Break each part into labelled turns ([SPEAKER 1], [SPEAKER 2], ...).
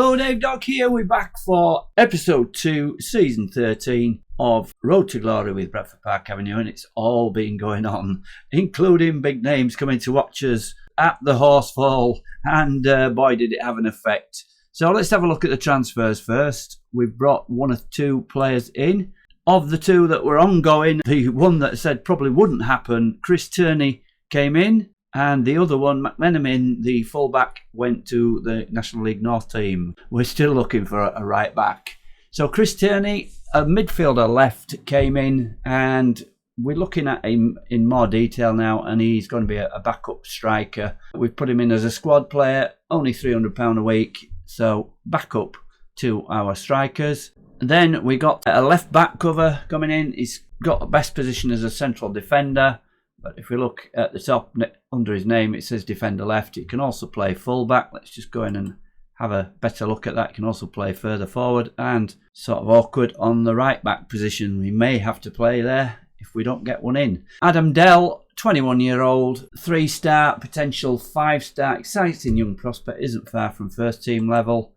[SPEAKER 1] Hello, Dave Dog here. We're back for episode 2, season 13 of Road to Glory with Bradford Park Avenue, and it's all been going on, including big names coming to watch us at the Horsfall, and boy did it have an effect. So let's have a look at the transfers first. We've brought one or two players in. Of the two that were ongoing, the one that said probably wouldn't happen, Chris Turney came in, and the other one, McMenamin, the fullback, went to the National League North team. We're still looking for a right back. So Chris Turney, a midfielder left, came in, and we're looking at him in more detail now, and he's going to be a backup striker. We've put him in as a squad player, only £300 a week, so backup to our strikers. Then we got a left back cover coming in. He's got the best position as a central defender, but if we look at the top under his name, it says defender left. He can also play full back. Let's just go in and have a better look at that. He can also play further forward, and sort of awkward on the right back position. We may have to play there if we don't get one in. Adam Dell, 21-year-old, 3-star, potential 5-star, exciting young prospect, isn't far from first team level.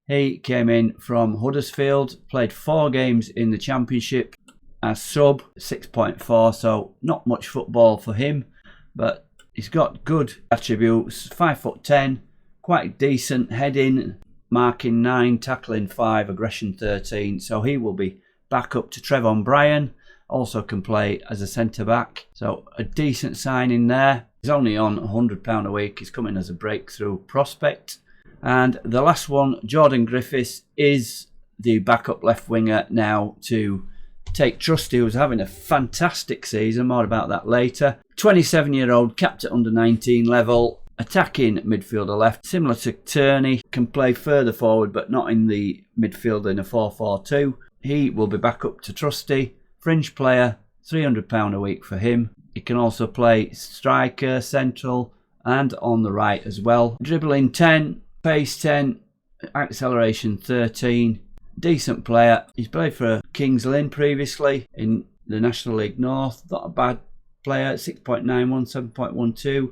[SPEAKER 1] He came in from Huddersfield, played 4 games in the Championship as sub, 6.4, so not much football for him, but he's got good attributes. 5'10", quite decent heading, marking 9, tackling 5, aggression 13, so he will be back up to Trevon Bryan. Also can play as a centre-back, so a decent signing there. He's only on £100 a week. He's coming as a breakthrough prospect. And the last one, Jordan Griffiths, is the backup left winger now to take Trusty, who's having a fantastic season. More about that later. 27-year-old, capped at under-19 level, attacking midfielder left, similar to Turney, can play further forward but not in the midfield in a 4-4-2. He will be back up to Trusty. Fringe player, £300 a week for him. He can also play striker, central, and on the right as well. Dribbling 10, pace 10, acceleration 13. Decent player. He's played for Kings Lynn previously in the National League North. Not a bad player. 6.91, 7.12,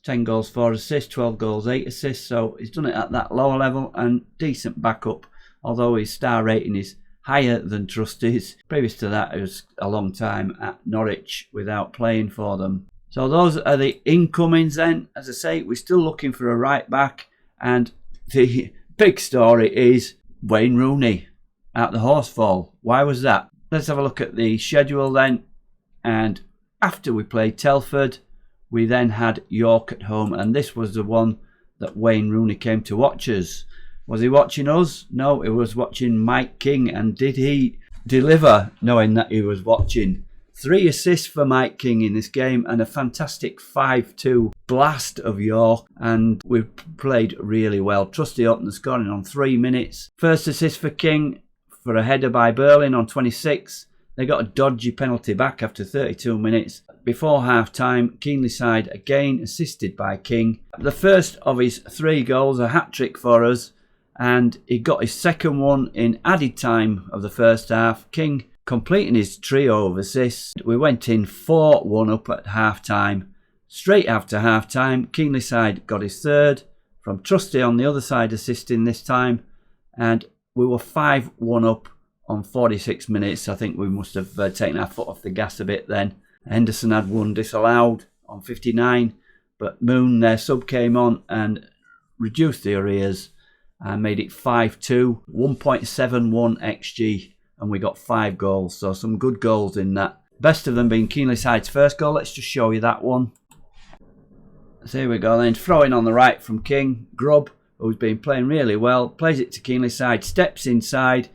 [SPEAKER 1] 10 goals, 4 assists, 12 goals, 8 assists. So he's done it at that lower level and decent backup, although his star rating is higher than Trusty's. Previous to that, it was a long time at Norwich without playing for them. So those are the incomings then. As I say, we're still looking for a right back, and the big story is Wayne Rooney at the Horsfall. Why was that? Let's have a look at the schedule then. And after we played Telford, we then had York at home, and this was the one that Wayne Rooney came to watch us. Was he watching us? No, he was watching Mike King. And did he deliver, knowing that he was watching? 3 assists for Mike King in this game, and a fantastic 5-2 blast of York. And we played really well. Trusty opened the scoring on 3 minutes. First assist for King for a header by Berlin on 26. They got a dodgy penalty back after 32 minutes. Before half-time, Keenley side again assisted by King. The first of his 3 goals, a hat-trick for us. And he got his second one in added time of the first half. King completing his trio of assists. We went in 4-1 up at half-time. Straight after half-time, Keenley side got his third from Trusty on the other side assisting this time. And we were 5-1 up on 46 minutes. I think we must have taken our foot off the gas a bit then. Henderson had one disallowed on 59. But Moon, their sub, came on and reduced the arrears. And made it 5-2, 1.71 XG, and we got 5 goals. So some good goals in that. Best of them being Keenley side's first goal. Let's just show you that one. So here we go then. Throwing on the right from King. Grubb, who's been playing really well, plays it to Keenley side, steps inside,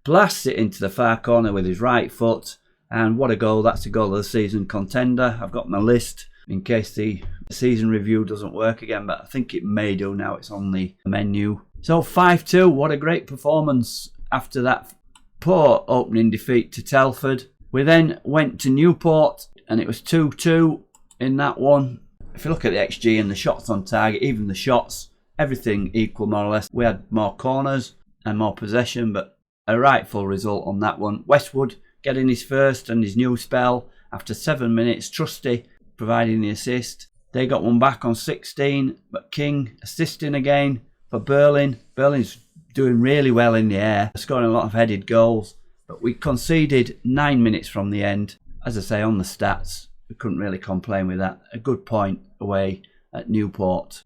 [SPEAKER 1] blasts it into the far corner with his right foot. And what a goal. That's a goal of the season contender. I've got my list in case the season review doesn't work again, but I think it may do now. It's on the menu. So 5-2, what a great performance after that poor opening defeat to Telford. We then went to Newport and it was 2-2 in that one. If you look at the XG and the shots on target, even the shots, everything equal more or less. We had more corners and more possession, but a rightful result on that one. Westwood getting his first and his new spell after 7 minutes. Trusty providing the assist. They got one back on 16, but King assisting again for Berlin. Berlin's doing really well in the air, scoring a lot of headed goals. But we conceded 9 minutes from the end. As I say, on the stats, we couldn't really complain with that. A good point away at Newport.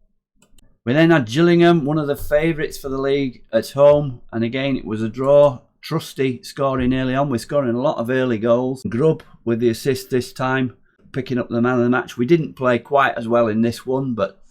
[SPEAKER 1] We then had Gillingham, one of the favourites for the league, at home. And again, it was a draw. Trusty scoring early on. We're scoring a lot of early goals. Grubb with the assist this time, picking up the man of the match. We didn't play quite as well in this one, but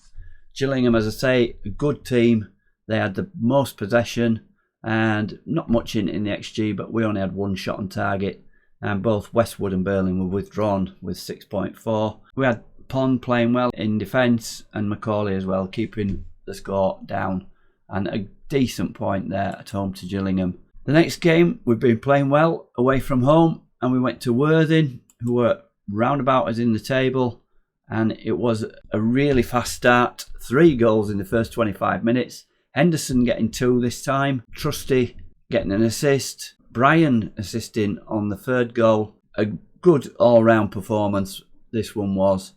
[SPEAKER 1] Gillingham, as I say, a good team. They had the most possession and not much in the XG, but we only had one shot on target. And both Westwood and Burling were withdrawn with 6.4. We had Pond playing well in defence and Macaulay as well, keeping the score down. And a decent point there at home to Gillingham. The next game, we've been playing well away from home, and we went to Worthing, who were roundabout us in the table, and it was a really fast start. 3 goals in the first 25 minutes. Henderson getting 2 this time. Trusty getting an assist. Brian assisting on the 3rd goal. A good all-round performance this one was.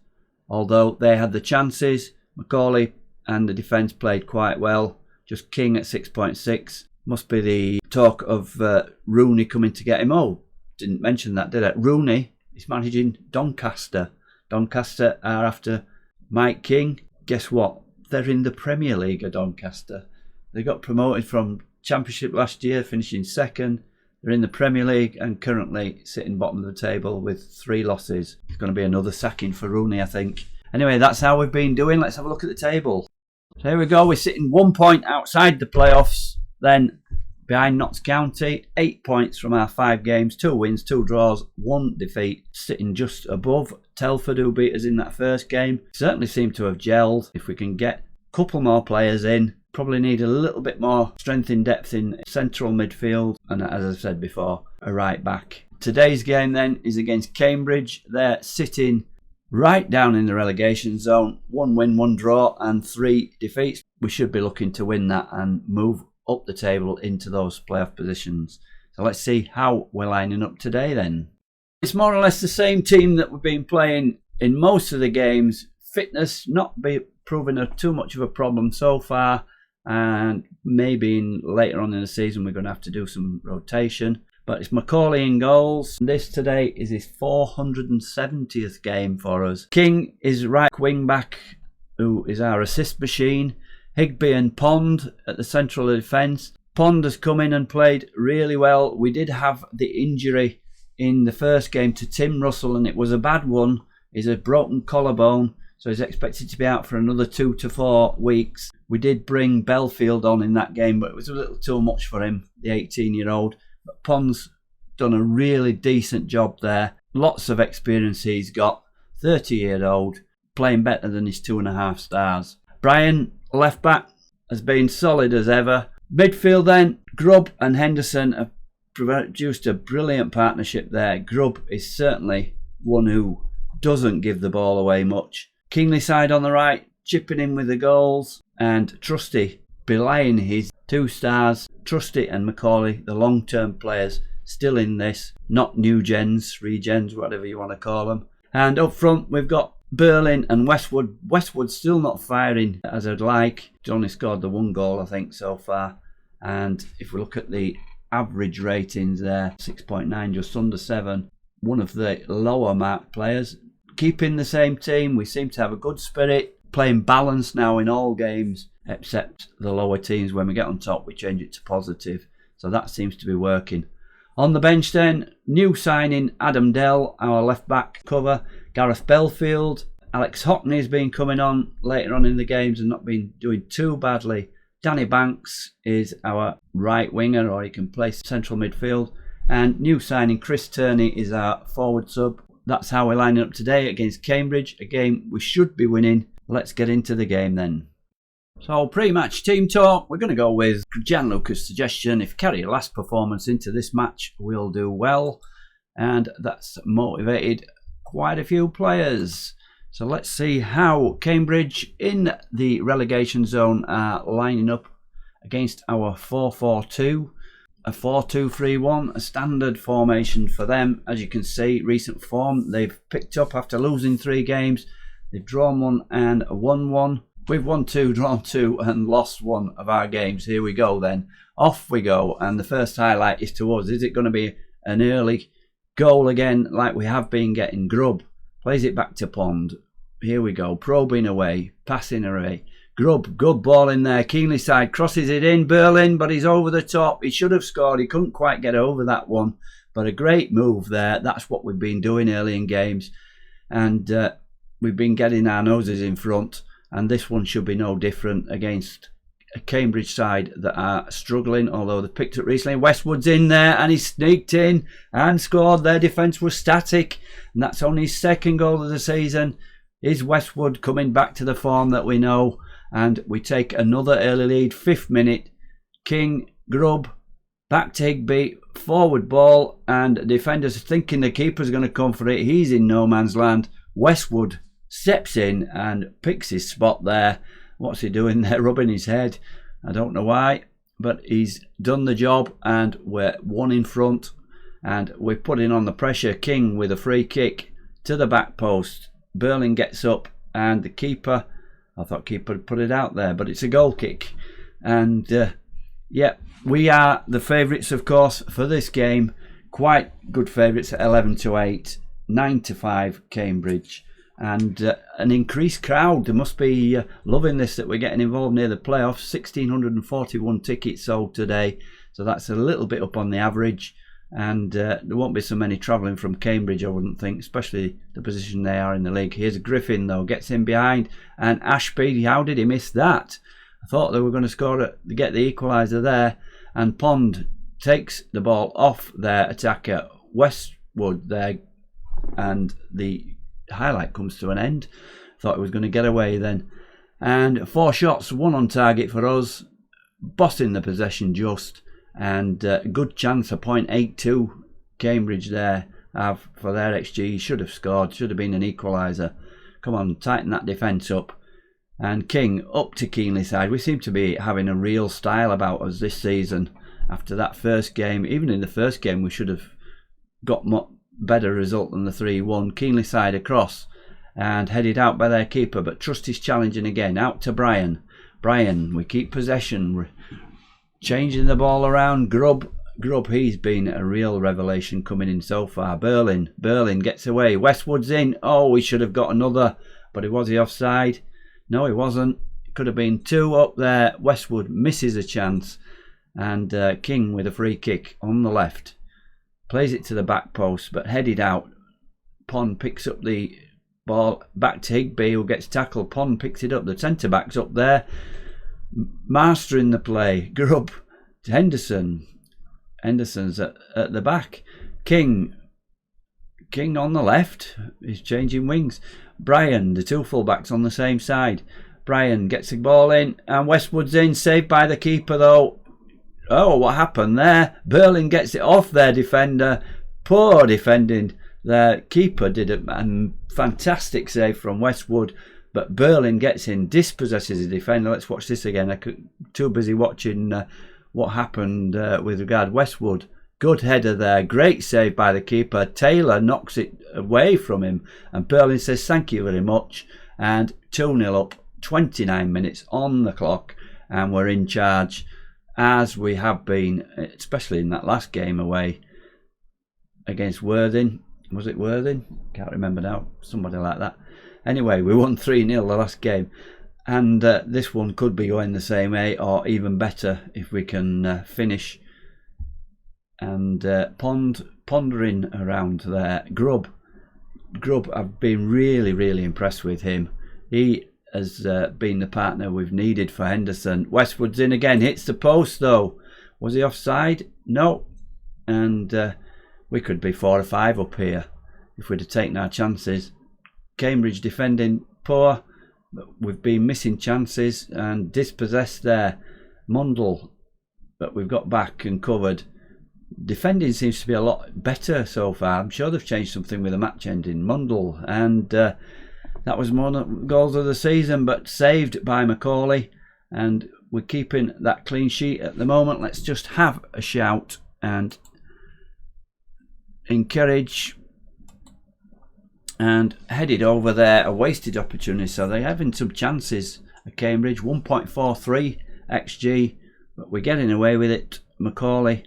[SPEAKER 1] Although they had the chances, Macaulay and the defence played quite well. Just King at 6.6. Must be the talk of Rooney coming to get him. Oh, didn't mention that, did I? Rooney is managing Doncaster. Doncaster are after Mike King. Guess what? They're in the Premier League of Doncaster. They got promoted from Championship last year, finishing 2nd. They're in the Premier League and currently sitting bottom of the table with 3 losses. It's going to be another sacking for Rooney, I think. Anyway, that's how we've been doing. Let's have a look at the table. So here we go. We're sitting 1 point outside the playoffs. Then behind Notts County, 8 points from our 5 games, 2 wins, 2 draws, 1 defeat. Sitting just above Telford, who beat us in that first game. Certainly seem to have gelled. If we can get a couple more players in, probably need a little bit more strength in depth in central midfield. And as I said before, a right back. Today's game then is against Cambridge. They're sitting right down in the relegation zone. 1 win, 1 draw and 3 defeats. We should be looking to win that and move up the table into those playoff positions. So let's see how we're lining up today then. It's more or less the same team that we've been playing in most of the games. Fitness not be proving too much of a problem so far, and maybe later on in the season we're going to have to do some rotation. But it's Macaulay in goals. This today is his 470th game for us. King is right wing back, who is our assist machine. Higby and Pond at the central defence. Pond has come in and played really well. We did have the injury in the first game to Tim Russell, and it was a bad one. He's a broken collarbone, so he's expected to be out for another 2 to 4 weeks. We did bring Belfield on in that game, but it was a little too much for him, the 18-year-old. But Pond's done a really decent job there. Lots of experience he's got. 30-year-old, playing better than his 2.5 stars. Brian, left back, has been solid as ever. Midfield then, Grubb and Henderson have produced a brilliant partnership there. Grubb is certainly one who doesn't give the ball away much. Kingley side on the right, chipping in with the goals, and Trusty belying his 2 stars. Trusty and Macaulay, the long-term players, still in this, not new gens, regens, whatever you want to call them. And up front we've got Burling and Westwood. Westwood's still not firing as I'd like. He's only scored the 1 goal, I think, so far. And if we look at the average ratings there, 6.9, just under 7. One of the lower marked players. Keeping the same team, we seem to have a good spirit. Playing balanced now in all games, except the lower teams. When we get on top, we change it to positive. So that seems to be working. On the bench then, new signing Adam Dell, our left back cover. Gareth Belfield. Alex Hockney has been coming on later on in the games and not been doing too badly. Danny Banks is our right winger, or he can play central midfield. And new signing Chris Turney is our forward sub. That's how we're lining up today against Cambridge, a game we should be winning. Let's get into the game then. So pre-match team talk, we're going to go with Gianluca's suggestion. If carry a last performance into this match, we'll do well. And that's motivated quite a few players. So let's see how Cambridge in the relegation zone are lining up against our 4-4-2. A 4-2-3-1, a standard formation for them. As you can see, recent form they've picked up after losing 3 games. They've drawn 1 and won 1. we've won 2, drawn 2 and lost 1 of our games. Here we go then. Off we go. And the first highlight is to us. Is it going to be an early goal again like we have been getting? Grubb plays it back to Pond. Here we go. Probing away. Passing away. Grubb, good ball in there. Keenly side crosses it in. Berlin, but he's over the top. He should have scored. He couldn't quite get over that one. But a great move there. That's what we've been doing early in games. And we've been getting our noses in front. And this one should be no different against a Cambridge side that are struggling, although they've picked it recently. Westwood's in there and he sneaked in and scored. Their defence was static. And that's only his 2nd goal of the season. Is Westwood coming back to the form that we know? And we take another early lead. 5th minute. King, Grubb, back to Higby, forward ball, and defenders thinking the keeper's going to come for it. He's in no man's land. Westwood steps in and picks his spot there. What's he doing there? Rubbing his head. I don't know why, but he's done the job and we're 1 in front and we're putting on the pressure. King with a free kick to the back post. Berlin gets up and the keeper, I thought keeper had put it out there, but it's a goal kick. And yeah, we are the favourites, of course, for this game. Quite good favourites at 11-8, 9-5 Cambridge. And an increased crowd. They must be loving this, that we're getting involved near the playoffs. 1,641 tickets sold today, so that's a little bit up on the average. And there won't be so many travelling from Cambridge, I wouldn't think, especially the position they are in the league. Here's Griffin, though, gets in behind, and Ashby, how did he miss that? I thought they were going to score to get the equaliser there, and Pond takes the ball off their attacker Westwood there, and the highlight comes to an end. Thought it was going to get away then. And 4 shots, 1 on target for us, bossing the possession just, and good chance, a .82 Cambridge there have for their XG. Should have scored, should have been an equaliser. Come on, tighten that defence up. And King up to Keenly side. We seem to be having a real style about us this season. After that first game, even in the first game, we should have got better result than the 3-1. Keenly side across and headed out by their keeper, but Trust is challenging again. Out to Brian. Brian, we keep possession. We're changing the ball around. Grubb, he's been a real revelation coming in so far. Berlin gets away. Westwood's in. Oh, we should have got another, but was he offside? No, he wasn't. It could have been 2 up there. Westwood misses a chance, and King with a free kick on the left. Plays it to the back post, but headed out. Pond picks up the ball back to Higby, who gets tackled. Pond picks it up. The centre-back's up there, mastering the play. Grubb to Henderson. Henderson's at the back. King on the left. He's changing wings. Brian, the 2 fullbacks on the same side. Brian gets the ball in, and Westwood's in. Saved by the keeper, though. Oh, what happened there? Berlin gets it off their defender. Poor defending. Their keeper did a fantastic save from Westwood, but Berlin gets in, dispossesses the defender. Let's watch this again. I'm too busy watching what happened with regard to Westwood. Good header there. Great save by the keeper. Taylor knocks it away from him, and Berlin says thank you very much. And 2-0 up, 29 minutes on the clock, and we're in charge, as we have been, especially in that last game away against Worthing. Was it Worthing? Can't remember now. Somebody like that. Anyway, we won 3-0 the last game. And this one could be going the same way, or even better if we can finish. And pondering around there. Grubb, I've been really impressed with him. He has been the partner we've needed for Henderson. Westwood's in again, hits the post though. Was he offside? No. And we could be 4 or 5 up here if we'd have taken our chances. Cambridge defending poor, but we've been missing chances and dispossessed there. Mundell, but we've got back and covered. Defending seems to be a lot better so far. I'm sure they've changed something with the match ending. Mundell, and that was one of the goals of the season, but saved by Macaulay, and we're keeping that clean sheet at the moment. Let's just have a shout and encourage. And headed over there, a wasted opportunity, so they're having some chances at Cambridge, 1.43 XG, but we're getting away with it. Macaulay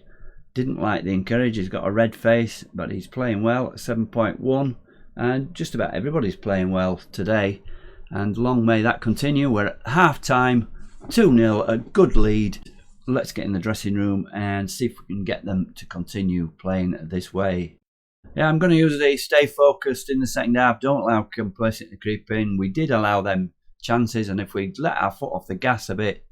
[SPEAKER 1] didn't like the encourage, he's got a red face, but he's playing well at 7.1, and just about everybody's playing well today, and long may that continue. We're at half time, 2-0, a good lead. Let's get in the dressing room and see if we can get them to continue playing this way. Yeah, I'm going to use the stay focused in the second half. Don't allow complacency to creep in. We did allow them chances, and if we let our foot off the gas a bit,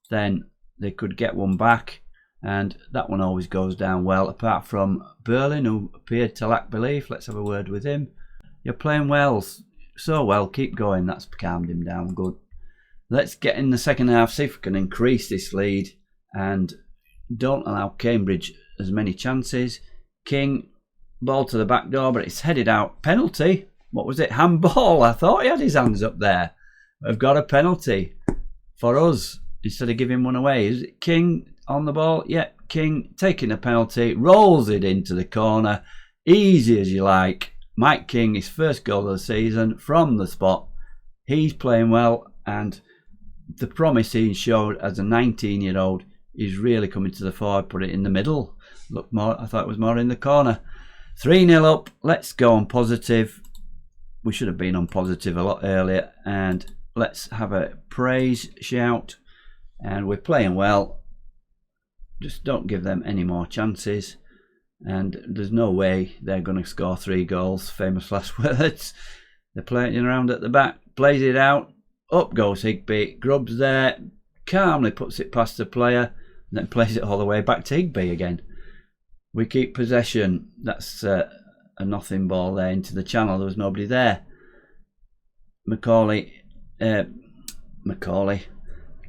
[SPEAKER 1] then they could get one back, and that one always goes down well, apart from Berlin, who appeared to lack belief. Let's have a word with him. You're playing well, so well, keep going. That's calmed him down good. Let's get in the second half, see if we can increase this lead, and don't allow Cambridge as many chances. King, ball to the back door, but it's headed out. Penalty. What was it? Handball. I thought he had his hands up there. We've got a penalty for us instead of giving one away. Is it King on the ball? Yeah, King taking a penalty, rolls it into the corner. Easy as you like. Mike King, his first goal of the season from the spot. He's playing well, and the promise he showed as a 19-year-old is really coming to the fore. Put it in the middle. Look more. I thought it was more in the corner. 3-0 up. Let's go on positive. We should have been on positive a lot earlier, and let's have a praise shout. And we're playing well. Just don't give them any more chances, and there's no way they're going to score 3 goals. Famous last words. They're playing around at the back. Plays it out. Up goes Higby. Grubbs there. Calmly puts it past the player, and then plays it all the way back to Higby again. We keep possession. That's a nothing ball there into the channel. There was nobody there. Macaulay.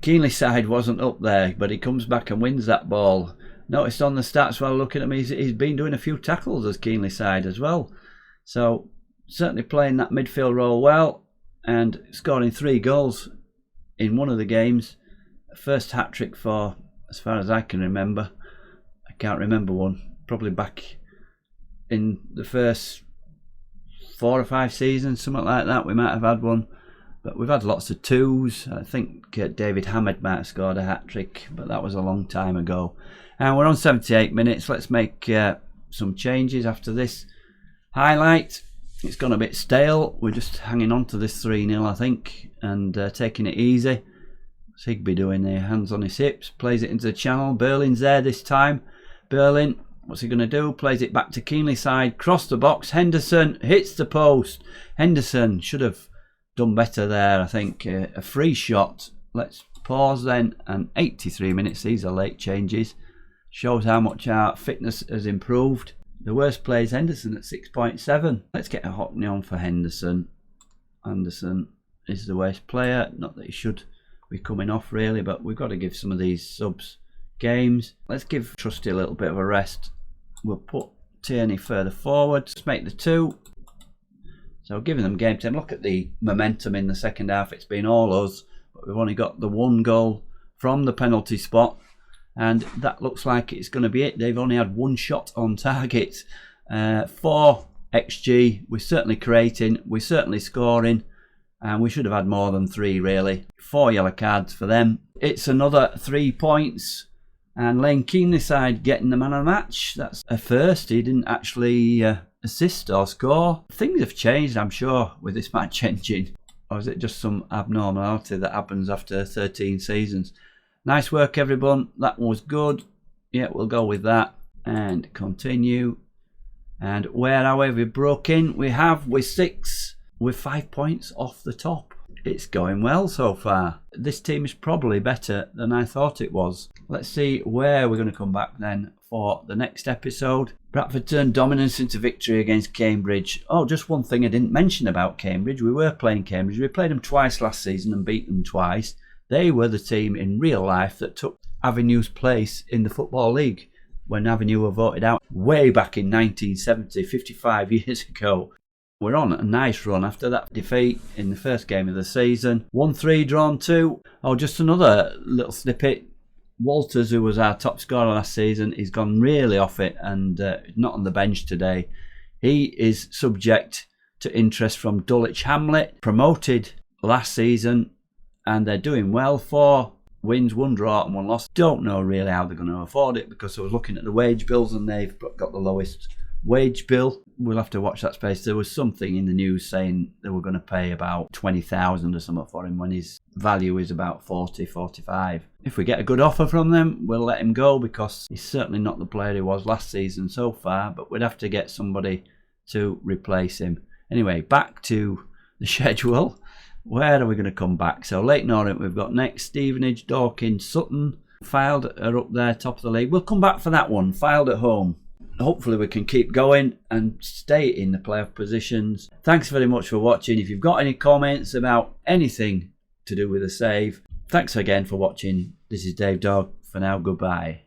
[SPEAKER 1] Keenley's side wasn't up there, but he comes back and wins that ball. Noticed on the stats while looking at me, he's been doing a few tackles as Keenley's side as well. So certainly playing that midfield role well, and scoring 3 goals in one of the games. First hat-trick for, as far as I can remember. I can't remember one. Probably back in the first 4 or 5 seasons, something like that. We might have had one. But we've had lots of 2s. I think David Hammett might have scored a hat-trick, but that was a long time ago. And we're on 78 minutes. Let's make some changes after this highlight. It's gone a bit stale. We're just hanging on to this 3-0, I think, and taking it easy. What's Higby doing there? Hands on his hips. Plays it into the channel. Berlin's there this time. Berlin, what's he going to do? Plays it back to Keenley's side. Cross the box. Henderson hits the post. Henderson should have done better there, I think. A free shot. Let's pause then. And 83 minutes. These are late changes. Shows how much our fitness has improved. The worst player is Henderson at 6.7. Let's get a hot on for Henderson. Anderson is the worst player. Not that he should be coming off really, but we've got to give some of these subs games. Let's give Trusty a little bit of a rest. We'll put Tierney further forward. Let's make the 2. So giving them game time. Look at the momentum in the second half. It's been all us, but we've only got the 1 goal from the penalty spot, and that looks like it's going to be it. They've only had 1 shot on target. 4 XG. We're certainly creating. We're certainly scoring. And we should have had more than 3 really. 4 yellow cards for them. It's another 3 points. And Lane Keenley's side getting the man of the match. That's a first. He didn't actually assist or score. Things have changed, I'm sure, with this match engine. Or is it just some abnormality that happens after 13 seasons? Nice work, everyone. That was good. Yeah, we'll go with that. And continue. And where are we? We broke in. We have with 6. With 5 points off the top. It's going well so far. This team is probably better than I thought it was. Let's see where we're going to come back then for the next episode. Bradford turned dominance into victory against Cambridge. Oh, just one thing I didn't mention about Cambridge. We were playing Cambridge. We played them twice last season and beat them twice. They were the team in real life that took Avenue's place in the Football League when Avenue were voted out way back in 1970, 55 years ago. We're on a nice run after that defeat in the first game of the season. 1-3, drawn 2. Oh, just another little snippet. Walters, who was our top scorer last season, he's gone really off it and not on the bench today. He is subject to interest from Dulwich Hamlet, promoted last season and they're doing well. 4 wins, 1 draw and 1 loss. Don't know really how they're going to afford it, because I was looking at the wage bills and they've got the lowest wage bill. We'll have to watch that space. There was something in the news saying they were going to pay about 20,000 or something for him when his value is about 40, 45. If we get a good offer from them, we'll let him go, because he's certainly not the player he was last season so far, but we'd have to get somebody to replace him. Anyway, back to the schedule. Where are we going to come back? So Leyton Orient we've got next. Stevenage, Dorking, Sutton. Fylde are up there, top of the league. We'll come back for that one. Fylde at home. Hopefully we can keep going and stay in the playoff positions. Thanks very much for watching. If you've got any comments about anything to do with the save, thanks again for watching. This is Dave Dog. For now, goodbye.